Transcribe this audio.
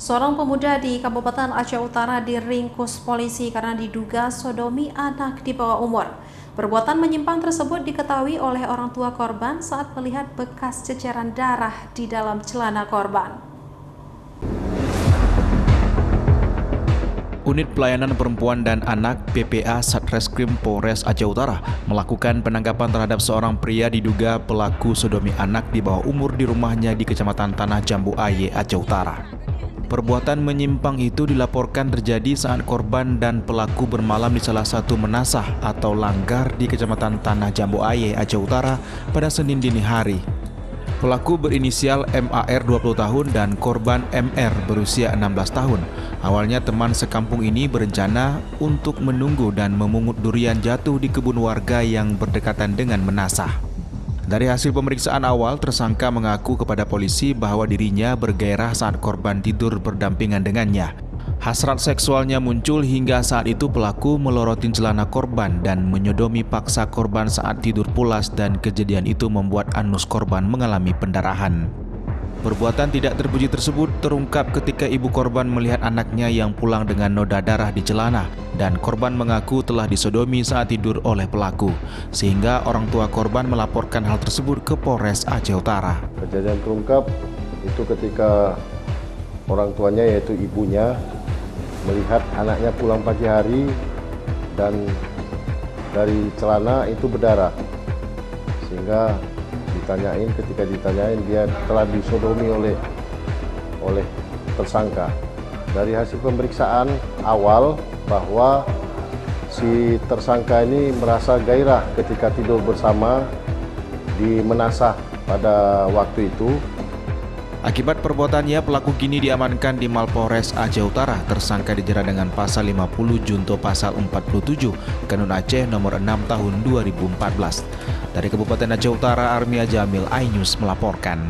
Seorang pemuda di Kabupaten Aceh Utara diringkus polisi karena diduga sodomi anak di bawah umur. Perbuatan menyimpang tersebut diketahui oleh orang tua korban saat melihat bekas ceceran darah di dalam celana korban. Unit Pelayanan Perempuan dan Anak PPA Satreskrim Polres Aceh Utara melakukan penangkapan terhadap seorang pria diduga pelaku sodomi anak di bawah umur di rumahnya di Kecamatan Tanah Jambu Aye, Aceh Utara. Perbuatan menyimpang itu dilaporkan terjadi saat korban dan pelaku bermalam di salah satu menasah atau langgar di Kecamatan Tanah Jambu Aye, Aceh Utara pada Senin dini hari. Pelaku berinisial MAR 20 tahun dan korban MR berusia 16 tahun. Awalnya teman sekampung ini berencana untuk menunggu dan memungut durian jatuh di kebun warga yang berdekatan dengan menasah. Dari hasil pemeriksaan awal, tersangka mengaku kepada polisi bahwa dirinya bergairah saat korban tidur berdampingan dengannya. Hasrat seksualnya muncul hingga saat itu pelaku melorotin celana korban dan menyodomi paksa korban saat tidur pulas, dan kejadian itu membuat anus korban mengalami pendarahan. Perbuatan tidak terpuji tersebut terungkap ketika ibu korban melihat anaknya yang pulang dengan noda darah di celana, dan korban mengaku telah disodomi saat tidur oleh pelaku, sehingga orang tua korban melaporkan hal tersebut ke Polres Aceh Utara. Kejadian terungkap itu ketika orang tuanya, yaitu ibunya, melihat anaknya pulang pagi hari dan dari celana itu berdarah, sehingga ketika ditanyain dia telah disodomi oleh tersangka. Dari hasil pemeriksaan awal bahwa si tersangka ini merasa gairah ketika tidur bersama di menasah pada waktu itu. Akibat perbuatannya, pelaku kini diamankan di Mapolres Aceh Utara. Tersangka dijerat dengan pasal 50 junto pasal 47 Kanun Aceh nomor 6 tahun 2014. Dari Kabupaten Aceh Utara, Armia Jamil, iNews melaporkan.